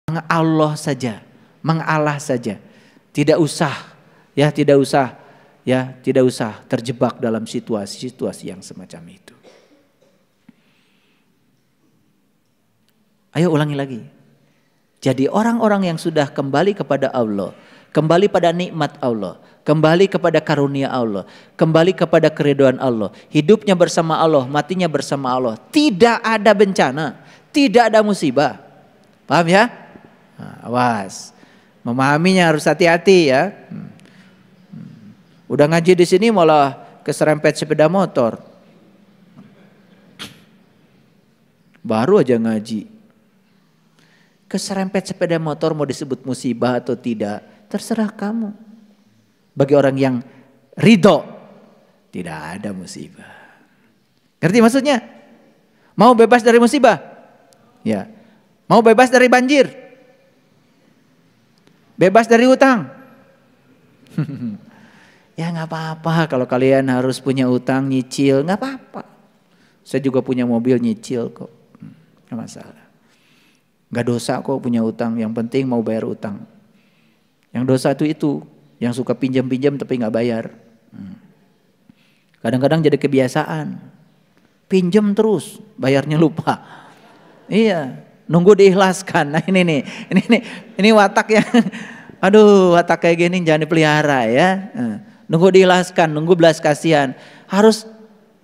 mengallah saja, mengalah saja. Tidak usah terjebak dalam situasi-situasi yang semacam itu. Ayo ulangi lagi. Jadi orang-orang yang sudah kembali kepada Allah, kembali pada nikmat Allah, kembali kepada karunia Allah, kembali kepada keridhaan Allah, hidupnya bersama Allah, matinya bersama Allah, tidak ada bencana, tidak ada musibah. Paham ya? Nah, awas. Memahaminya harus hati-hati ya. Udah ngaji di sini malah keserempet sepeda motor. Baru aja ngaji. Keserempet sepeda motor mau disebut musibah atau tidak, terserah kamu. Bagi orang yang ridho, tidak ada musibah. Ngerti maksudnya? Mau bebas dari musibah? Ya. Mau bebas dari banjir? Bebas dari utang? Ya nggak apa-apa kalau kalian harus punya utang nyicil, nggak apa-apa. Saya juga punya mobil nyicil kok, nggak masalah. Nggak dosa kok punya utang, yang penting mau bayar utang. Yang dosa itu yang suka pinjam-pinjam tapi nggak bayar. Kadang-kadang jadi kebiasaan, pinjam terus, bayarnya lupa. Iya, nunggu diikhlaskan. Nah ini watak yang, aduh watak kayak gini jangan dipelihara ya. Nunggu diikhlaskan, nunggu belas kasihan, harus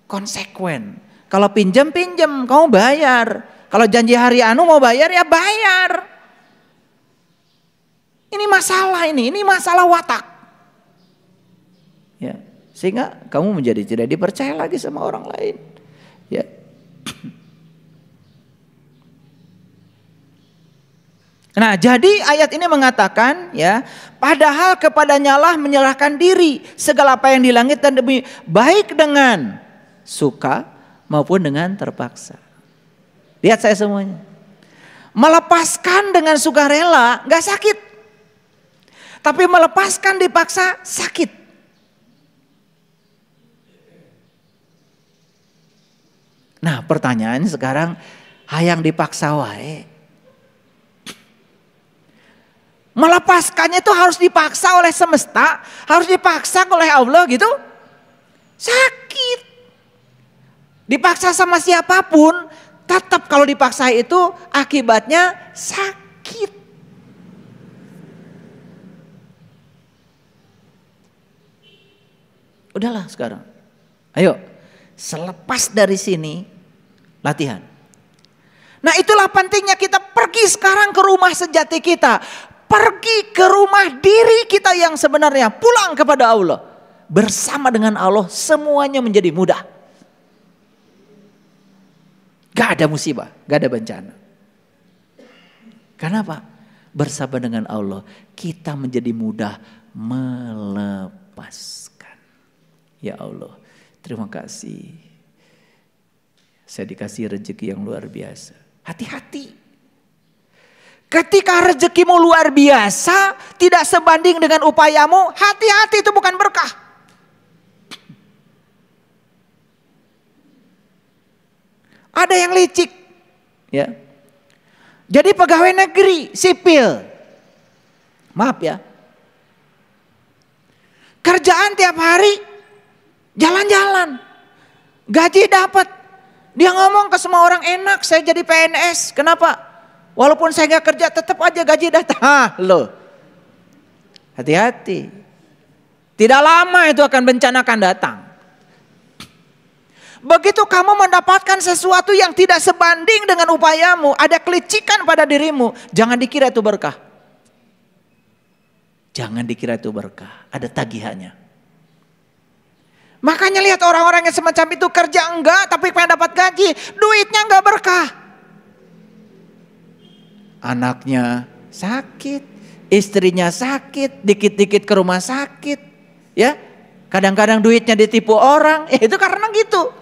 konsekuen. Kalau pinjam, kamu bayar. Kalau janji hari anu mau bayar ya bayar. Ini masalah watak. Ya, sehingga kamu menjadi tidak dipercaya lagi sama orang lain. Ya. Nah, jadi ayat ini mengatakan ya, padahal kepadanya lah menyerahkan diri segala apa yang di langit dan bumi, baik dengan suka maupun dengan terpaksa. Lihat saya semuanya. Melepaskan dengan sukarela gak sakit. Tapi melepaskan dipaksa sakit. Nah pertanyaannya sekarang, hayang dipaksa wae. Melepaskannya itu harus dipaksa oleh semesta, harus dipaksa oleh Allah gitu. Sakit. Dipaksa sama siapapun, tetap kalau dipaksa itu akibatnya sakit. Udahlah sekarang. Ayo, selepas dari sini latihan. Nah itulah pentingnya kita pergi sekarang ke rumah sejati kita. Pergi ke rumah diri kita yang sebenarnya. Pulang kepada Allah. Bersama dengan Allah semuanya menjadi mudah. Gak ada musibah, gak ada bencana. Kenapa? Bersama dengan Allah kita menjadi mudah melepaskan. Ya Allah, terima kasih. Saya dikasih rezeki yang luar biasa. Hati-hati. Ketika rezekimu luar biasa, tidak sebanding dengan upayamu, hati-hati, itu bukan berkah. Ada yang licik, ya. Jadi pegawai negeri sipil, maaf ya, kerjaan tiap hari jalan-jalan, gaji dapat. Dia ngomong ke semua orang, enak saya jadi PNS. Kenapa? Walaupun saya nggak kerja tetap aja gaji datang. Loh, hati-hati. Tidak lama itu akan bencana akan datang. Begitu kamu mendapatkan sesuatu yang tidak sebanding dengan upayamu, ada kelicikan pada dirimu, jangan dikira itu berkah. Jangan dikira itu berkah, ada tagihannya. Makanya lihat orang-orang yang semacam itu kerja enggak tapi pengen dapat gaji, duitnya enggak berkah. Anaknya sakit, istrinya sakit, dikit-dikit ke rumah sakit, ya. Kadang-kadang duitnya ditipu orang, itu karena gitu.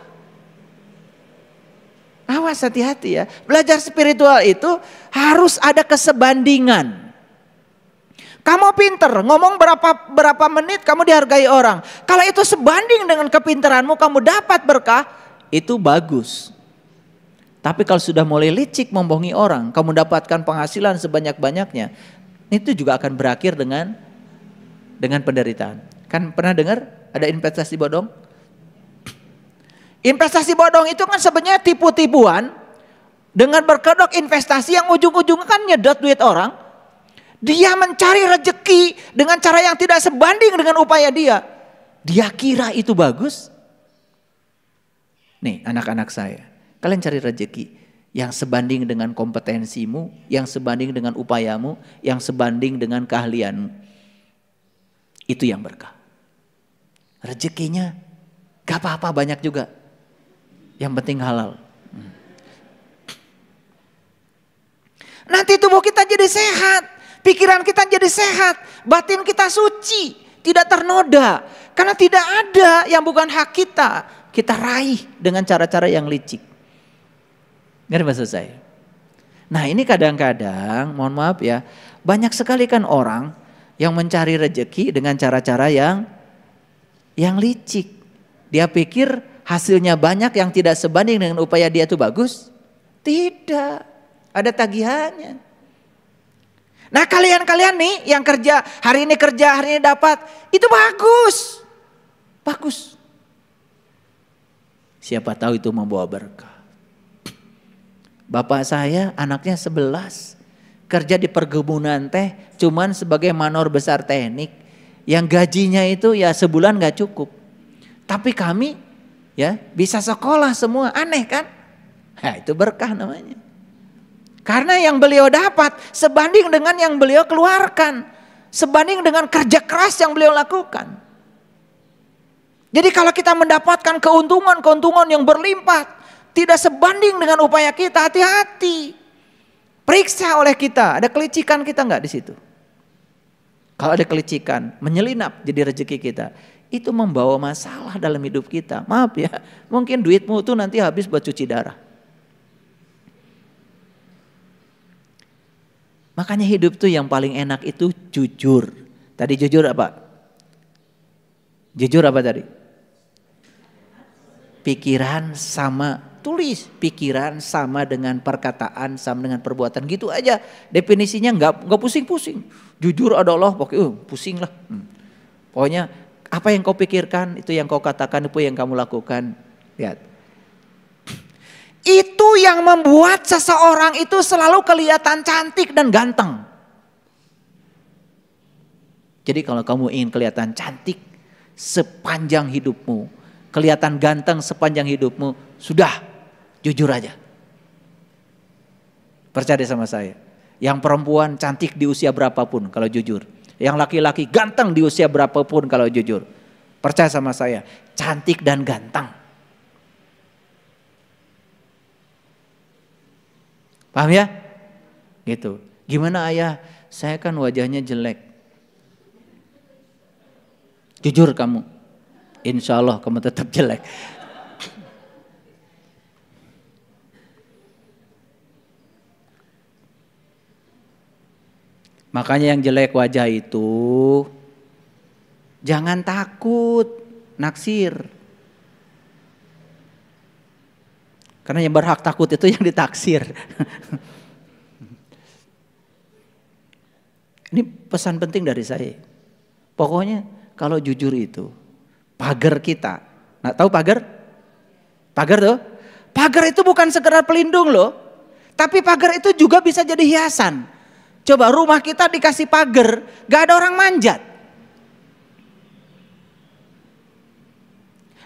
Awas, hati-hati ya. Belajar spiritual itu harus ada kesebandingan. Kamu pinter, ngomong berapa menit kamu dihargai orang. Kalau itu sebanding dengan kepintaranmu kamu dapat berkah, itu bagus. Tapi kalau sudah mulai licik membohongi orang, kamu dapatkan penghasilan sebanyak-banyaknya, itu juga akan berakhir dengan penderitaan. Kan pernah dengar ada investasi bodong? Investasi bodong itu kan sebenarnya tipu-tipuan dengan berkedok investasi yang ujung-ujungnya kan nyedot duit orang. Dia mencari rezeki dengan cara yang tidak sebanding dengan upaya dia. Dia kira itu bagus. Nih anak-anak saya, kalian cari rezeki yang sebanding dengan kompetensimu, yang sebanding dengan upayamu, yang sebanding dengan keahlianmu. Itu yang berkah. Rezekinya gak apa-apa banyak juga. Yang penting halal. Nanti tubuh kita jadi sehat, pikiran kita jadi sehat, batin kita suci, tidak ternoda. Karena tidak ada yang bukan hak kita raih dengan cara-cara yang licik. Ngerti maksud saya? Nah ini kadang-kadang, mohon maaf ya, banyak sekali kan orang yang mencari rezeki dengan cara-cara yang licik. Dia pikir hasilnya banyak yang tidak sebanding dengan upaya dia itu bagus. Tidak, ada tagihannya. Nah kalian-kalian nih yang kerja, hari ini dapat, itu bagus. Bagus. Siapa tahu itu membawa berkah. Bapak saya anaknya 11. Kerja di perkebunan teh cuman sebagai manor besar teknik. Yang gajinya itu ya sebulan gak cukup. Tapi kami ya bisa sekolah semua, aneh kan? Nah, itu berkah namanya. Karena yang beliau dapat sebanding dengan yang beliau keluarkan. Sebanding dengan kerja keras yang beliau lakukan. Jadi kalau kita mendapatkan keuntungan yang berlimpah, tidak sebanding dengan upaya kita, hati-hati. Periksa oleh kita, ada kelicikan kita enggak di situ? Kalau ada kelicikan, menyelinap jadi rezeki kita, itu membawa masalah dalam hidup kita. Maaf ya, mungkin duitmu tuh nanti habis buat cuci darah. Makanya hidup tuh yang paling enak itu jujur. Tadi jujur apa? Jujur apa tadi? Pikiran sama, tulis pikiran sama dengan perkataan sama dengan perbuatan, gitu aja. Definisinya nggak pusing-pusing. Jujur adalah pokoknya pusing lah. Pokoknya apa yang kau pikirkan itu yang kau katakan, itu yang kamu lakukan. Lihat. Itu yang membuat seseorang itu selalu kelihatan cantik dan ganteng. Jadi kalau kamu ingin kelihatan cantik sepanjang hidupmu, kelihatan ganteng sepanjang hidupmu, sudah jujur aja. Percaya sama saya. Yang perempuan cantik di usia berapapun kalau jujur. Yang laki-laki ganteng di usia berapapun kalau jujur. Percaya sama saya, cantik dan ganteng. Paham ya? Gitu. Gimana ayah? Saya kan wajahnya jelek. Jujur kamu. Insya Allah kamu tetap jelek. Makanya yang jelek wajah itu jangan takut naksir. Karena yang berhak takut itu yang ditaksir. Ini pesan penting dari saya. Pokoknya kalau jujur itu pagar kita. Nah, tahu pagar? Pagar tuh? Pagar itu bukan sekedar pelindung loh. Tapi pagar itu juga bisa jadi hiasan. Coba rumah kita dikasih pagar, gak ada orang manjat.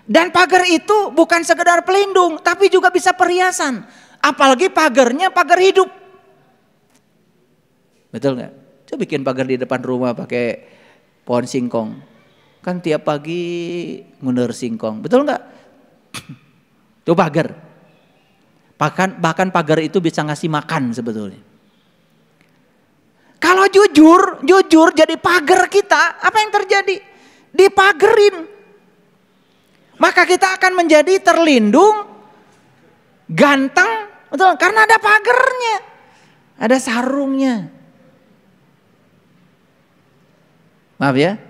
Dan pagar itu bukan sekedar pelindung, tapi juga bisa perhiasan. Apalagi pagarnya pagar hidup. Betul gak? Coba bikin pagar di depan rumah pakai pohon singkong. Kan tiap pagi ngundur singkong, betul gak? Itu pagar. Bahkan pagar itu bisa ngasih makan sebetulnya. Kalau jujur jadi pagar kita, apa yang terjadi? Dipagerin. Maka kita akan menjadi terlindung, ganteng, betul? Karena ada pagarnya, ada sarungnya. Maaf ya,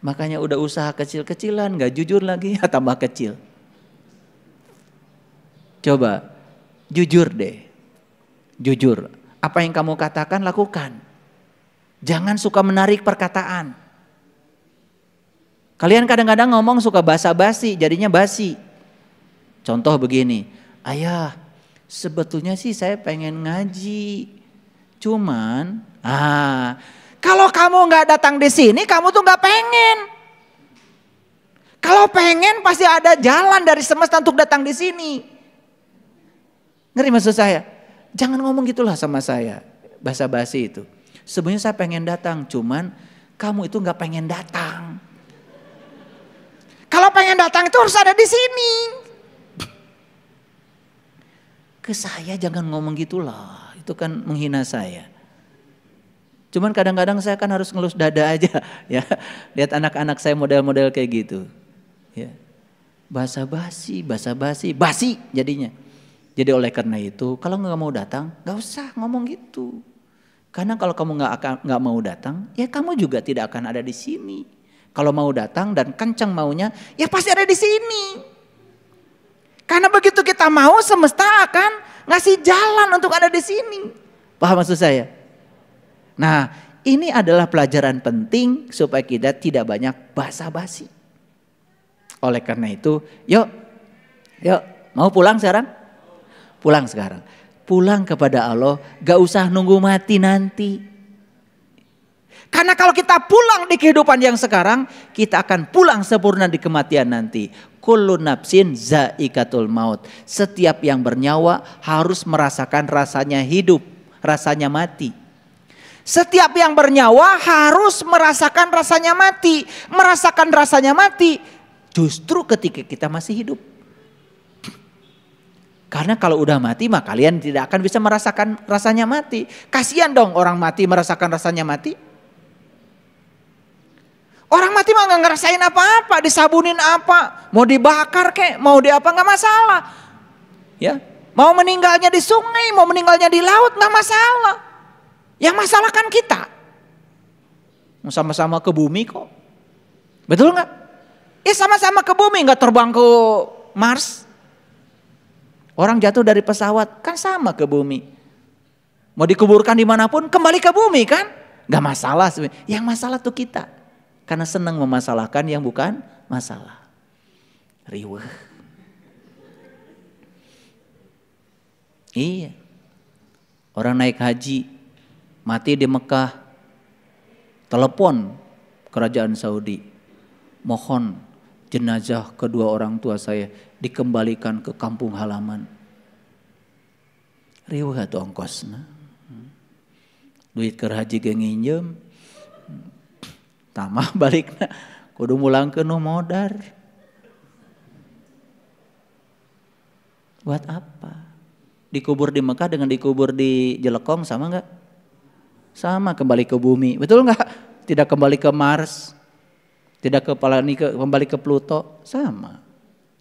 makanya udah usaha kecil-kecilan, gak jujur lagi, ya tambah kecil. Coba, Jujur deh. Jujur. Apa yang kamu katakan, lakukan. Jangan suka menarik perkataan. Kalian kadang-kadang ngomong suka basa-basi, jadinya basi. Contoh begini, ayah sebetulnya sih saya pengen ngaji. Cuman, kalau kamu nggak datang di sini, kamu tuh nggak pengen. Kalau pengen pasti ada jalan dari semesta untuk datang di sini. Ngerti maksud saya? Jangan ngomong gitulah sama saya, basa-basi itu. Sebenarnya saya pengen datang, cuman kamu itu nggak pengen datang. Kalau pengen datang itu harus ada di sini. Ke saya jangan ngomong gitulah, itu kan menghina saya. Cuman kadang-kadang saya kan harus ngelus dada aja, ya. Lihat anak-anak saya model-model kayak gitu, ya. Basa-basi, basi jadinya. Jadi oleh karena itu, kalau nggak mau datang, nggak usah ngomong gitu. Karena kalau kamu nggak mau datang, ya kamu juga tidak akan ada di sini. Kalau mau datang dan kencang maunya, ya pasti ada di sini. Karena begitu kita mau, semesta akan ngasih jalan untuk ada di sini. Paham maksud saya? Nah, ini adalah pelajaran penting supaya kita tidak banyak basa-basi. Oleh karena itu, yuk, mau pulang sekarang? Pulang sekarang. Pulang kepada Allah, gak usah nunggu mati nanti. Karena kalau kita pulang di kehidupan yang sekarang, kita akan pulang sempurna di kematian nanti. Kullu nafsin zaikatul maut. Setiap yang bernyawa harus merasakan rasanya hidup, rasanya mati. Setiap yang bernyawa harus merasakan rasanya mati. Merasakan rasanya mati justru ketika kita masih hidup. Karena kalau udah mati mah kalian tidak akan bisa merasakan rasanya mati. Kasihan dong orang mati merasakan rasanya mati. Orang mati mah gak ngerasain apa-apa, disabunin apa, mau dibakar kek, mau di apa gak masalah. Ya, mau meninggalnya di sungai, mau meninggalnya di laut gak masalah. Yang masalah kan kita. Sama-sama ke bumi kok. Betul gak? Ya sama-sama ke bumi, gak terbang ke Mars. Orang jatuh dari pesawat kan sama ke bumi. Mau dikuburkan dimanapun kembali ke bumi kan. Gak masalah sebenarnya. Yang masalah tuh kita. Karena senang memasalahkan yang bukan masalah. Riweh. Iya. Orang naik haji. Mati di Mekah. Telepon kerajaan Saudi. Mohon jenazah kedua orang tua saya dikembalikan ke kampung halaman. Riweh atau ongkosna. Duit ke haji ge nginjem. Tamah balikna kudu mulangkeun nu modar. Buat apa? Dikubur di Mekah dengan dikubur di Jelekong sama enggak? Sama, kembali ke bumi. Betul enggak? Tidak kembali ke Mars. Tidak kembali ke Pluto. Sama.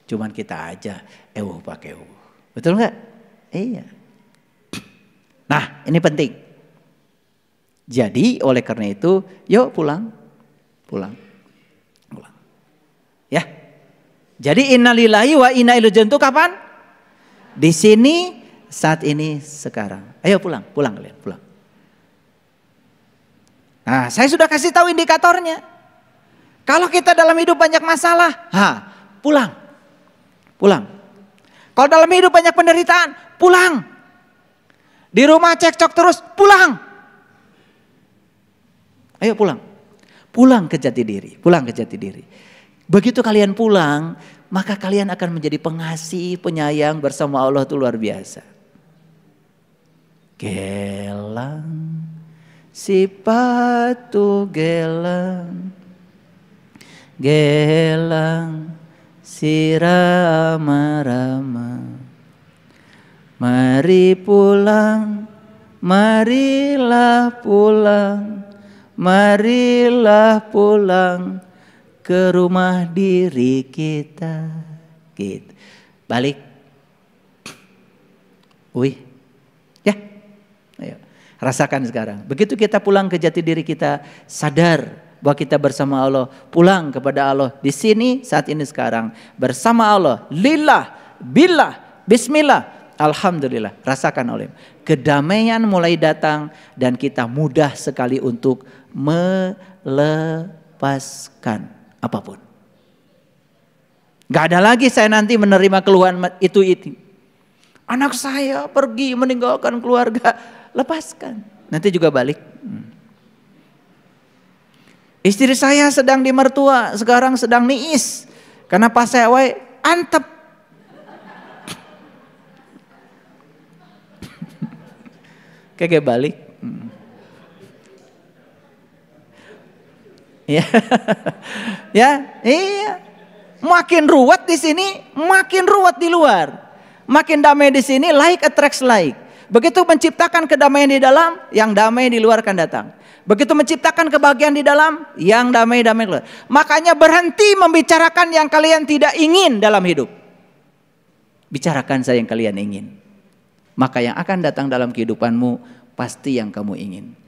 Cuman kita aja pakai eueuh. Betul enggak? Iya. Nah, ini penting. Jadi oleh karena itu, yuk pulang. Ya. Jadi innalillahi wa inna ilaihi raji'un kapan? Di sini, saat ini, sekarang. Ayo pulang kalian, pulang. Nah, saya sudah kasih tahu indikatornya. Kalau kita dalam hidup banyak masalah, pulang. Kalau dalam hidup banyak penderitaan, pulang. Di rumah cekcok terus, pulang. Ayo pulang. Pulang ke jati diri. Begitu kalian pulang, maka kalian akan menjadi pengasih, penyayang bersama Allah itu luar biasa. Gelang, sipatu gelang, sirama-rama. Mari pulang, marilah pulang. Marilah pulang ke rumah diri kita. Gitu. Balik. Ya. Ayo. Rasakan sekarang. Begitu kita pulang ke jati diri kita, sadar bahwa kita bersama Allah. Pulang kepada Allah. Di sini, saat ini, sekarang. Bersama Allah. Lillah, billah, bismillah. Alhamdulillah, rasakan oleh. Kedamaian mulai datang dan kita mudah sekali untuk melepaskan apapun. Gak ada lagi saya nanti menerima keluhan itu. Anak saya pergi meninggalkan keluarga, lepaskan. Nanti juga balik. Istri saya sedang di mertua, sekarang sedang niis. Karena pas saya antep. Kayak balik. Ya. Ya, iya. Makin ruwet di sini, makin ruwet di luar. Makin damai di sini, like attracts like. Begitu menciptakan kedamaian di dalam, yang damai di luar akan datang. Begitu menciptakan kebahagiaan di dalam, yang damai-damai keluar. Makanya berhenti membicarakan yang kalian tidak ingin dalam hidup. Bicarakan saja yang kalian ingin. Maka yang akan datang dalam kehidupanmu pasti yang kamu ingin.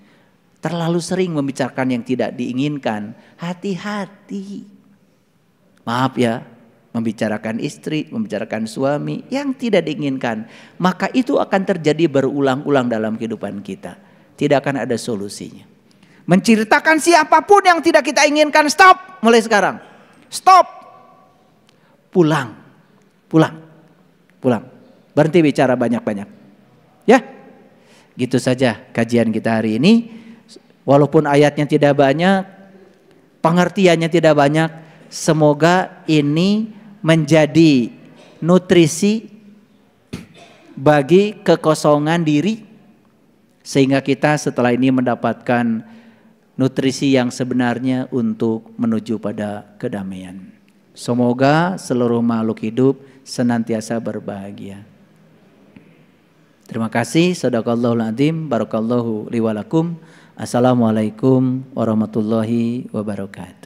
Terlalu sering membicarakan yang tidak diinginkan, hati-hati. Maaf ya, membicarakan istri, membicarakan suami yang tidak diinginkan. Maka itu akan terjadi berulang-ulang dalam kehidupan kita. Tidak akan ada solusinya. Menceritakan siapapun yang tidak kita inginkan, stop mulai sekarang. Stop. Pulang. Berhenti bicara banyak-banyak. Ya, gitu saja kajian kita hari ini. Walaupun ayatnya tidak banyak, pengertiannya tidak banyak, semoga ini menjadi nutrisi bagi kekosongan diri. Sehingga kita setelah ini mendapatkan nutrisi yang sebenarnya untuk menuju pada kedamaian. Semoga seluruh makhluk hidup senantiasa berbahagia. Terima kasih. Shadaqallahul adzim. Barakallahu li wa lakum. Assalamualaikum warahmatullahi wabarakatuh.